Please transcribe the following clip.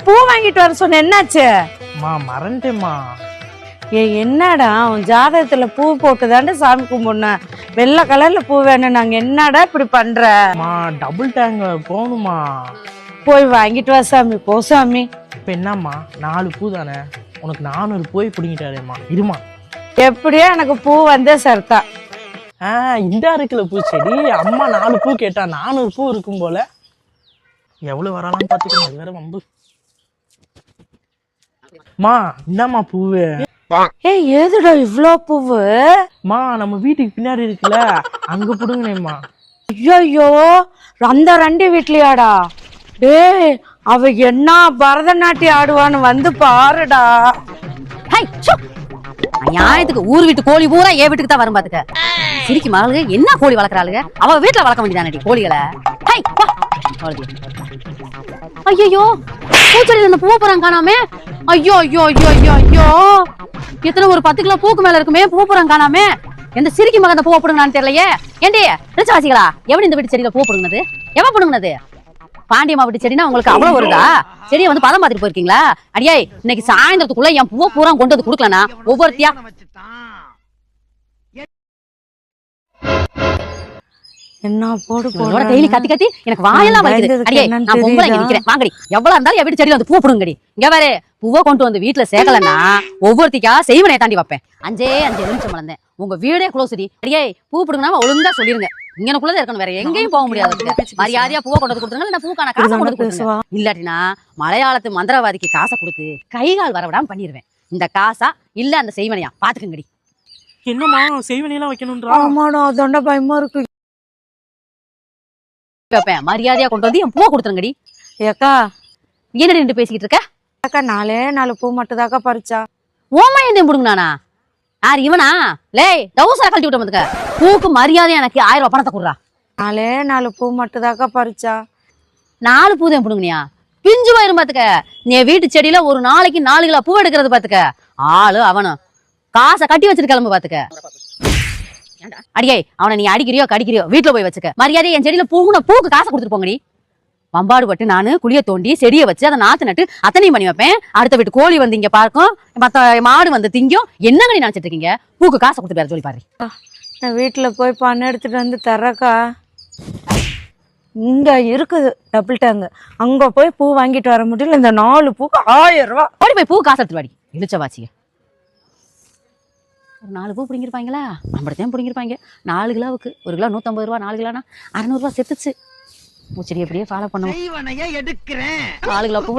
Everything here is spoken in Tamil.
பூ வாங்கிட்டு வர சொன்ன, என்னாச்சு? மறந்துட்டேம்மா. என்னடா உன் ஜாதகத்துல பூ போட்டுதாண்டா சாமி கும்பிடணும், வெள்ளை கலர்ல பூ வேணும், நாங்க என்னடா இப்படி பண்ற? டபுள் டேங்க் போகணுமா? போய் வாங்கிட்டு வா சாமி, போ சாமி. இப்ப என்னம்மா 4 பூ தானே, உனக்கு 400 போய் பிடிங்கிட்டாரேம்மா. இருமா, எப்படியோ எனக்கு பூ வந்தே சரிதா. இந்த இருக்குல்ல பூச்செடி, அம்மா 4 பூ கேட்டா 400 பூ இருக்கும் போல. எவ்வளவு வரலாம்னு பாத்துக்கணும், அது வேற வம்பு. மா இந்தாம்மா பூவு. ஏதுடா இவ்ளோ பூவு? நம்ம வீட்டுக்கு பின்னாடி இருக்குல்ல, அங்க புடுங்கனேம்மா. ஐயோ, அந்த ரெண்டு வீட்லயாடா? டேய், அவ என்ன பரதநாட்டியம் ஆடுவான்னு வந்து பாருடா. நியாயத்துக்கு ஊர் வீட்டு கோழி பூரா ஏன் வீட்டுக்கு தான் வரும் பாத்துக்க. சிரிக்கு மகளுங்க என்ன கோழி வளர்க்கறாளுங்க, அவ வீட்டுல வளர்க்க வேண்டியதானடி கோழிகளை. ஐயோ, பூச்செடியில இந்த பூ போறாங்க காணாமே. ஐயோ ஐயோ ஐயோ ஐயோ ஐயோ, எத்தனை ஒரு 10 கிலோ பூக்கு மேல இருக்குமே, பூ போறாங்க காணாமே. எந்த சிரிக்கி மகன் இந்த பூ போடுங்கன்னு தெரியலையே. ஏண்டி ரிச்சவாசிகளா, எவன் இந்த வீட்டு செடியில பூ போடுங்கனது? எவன் போடுங்கனது? பாண்டியம்மா வீட்டு செடினா உங்களுக்கு அவ்வளவு வருதா? செடியை வந்து பதம் பார்த்துட்டு போயிருக்கீங்களா? அடியே, இன்னைக்கு சாயந்தரத்துக்குள்ள என் பூவை பூரா கொண்டு வந்து கொடுக்கலனா ஒவ்வொருத்தியா என்ன போடு போடு டெய்லி கத்தி கத்தி எனக்கு வாயெல்லாம் வலிக்குது. அடியே, நான் பொம்பளை இங்க நிக்கிறேன், வாங்கடி. எவ்வளவு இருந்தாலும் என் வீட்டு செடியில வந்து பூ போடுங்கடி. இங்க பாரு, பூவை கொண்டு வந்து வீட்டுல சேர்க்கலன்னா ஒவ்வொருத்திக்கா செய்வனையை தாண்டி வைப்பேன். 5 நிமிஷம் வளர்ந்தேன், உங்க வீடே க்ளோஸ்டி. அடியே, பூ போடுங்கன்னா ஒழுங்கா சொல்லிருங்க, இங்கனக்குள்ளதான் இருக்கணும், வேற எங்கேயும் போக முடியாது. மரியாதையா பூவை கொண்டு வந்து கொடுத்துருங்க, இல்ல பூக்கான காசை கொண்டு கொடுத்துருங்க. இல்லாட்டினா மலையாளத்து மந்திரவாதிக்கு காசை கொடுத்து கை கால் வரவிடாம பண்ணிடுவேன். இந்த காசா இல்ல அந்த செய்வனையா பாத்துக்கங்கடி. என்னம்மா செய்வனையெல்லாம் வைக்கணும்ன்றா? ஆமாடா, அதோட பயமா இருக்கு. மரியாதையா கொண்டு வந்து என் பூவை கொடுத்துருங்கடி. ஏக்கா, என்ன நின்று பேசிக்கிட்டு இருக்க? அக்கா 4 பூ மட்டும் தாக்கா பறிச்சா. ஓமா எந்த புடுங்கண்ணா? யார் இவனா? லேய், டவுசரா கழட்டி விட்ட வந்துக்க. பூக்கு மரியாதையா எனக்கு 1000 ரூபாய் பணத்தை கொடுறா. 4 பூ மட்டும் தாக்கா பறிச்சா. 4 பூ தான் புடுங்கனியா? பிஞ்சு வயிறு பாத்துக்க. நீ வீட்டு செடியில ஒரு நாளைக்கு 4 கிலோ பூ எடுக்கிறது பாத்துக்க. ஆளு அவனும் காசை கட்டி வச்சிட்டு கிளம்பு பாத்துக்க. அடியே, அவனை நீ அடிக்கிறியோ கடிக்கிறியோ வீட்டுல போய் வச்சுக்க. மரியாதையா என் செடியில பூக்கு காசை கொடுத்துட்டு போங்கடி. வம்பாடு பட்டு நானு குழிய தோண்டி செடியை வச்சு அதை நாத்து நட்டு அத்தனையும் பண்ணி வைப்பேன். அடுத்த வீட்டு கோழி வந்து இங்க பார்க்கும், மத்த மாடு வந்து திங்கும். என்னங்க நினைச்சிட்டு இருக்கீங்க? பூக்கு காசை கொடுத்து பேர சொல்லி பாரு. நான் வீட்டுல போய் பண்ண எடுத்துட்டு வந்து தர்றக்கா. இங்க இருக்குது டபுள் டேங்க், அங்க போய் பூ வாங்கிட்டு வர முடியல. இந்த 4 பூக்கு 1000 ரூபாய். ஓடி போய் பூ காசு எடுத்து வாடி. இழுச்சவாச்சிய ஒரு 4 பூ பிடிங்கிருப்பாங்களா? நம்மளத்தையும் பிடிங்கிருப்பாங்க. 4 கிலோவுக்கு 1 கிலோ 150 ரூபா, 4 கிலோனா 600 ரூபா செத்துச்சு. பூச்செடி எப்படியே ஃபாலோ பண்ணுவோம். 4 கிலோ பூ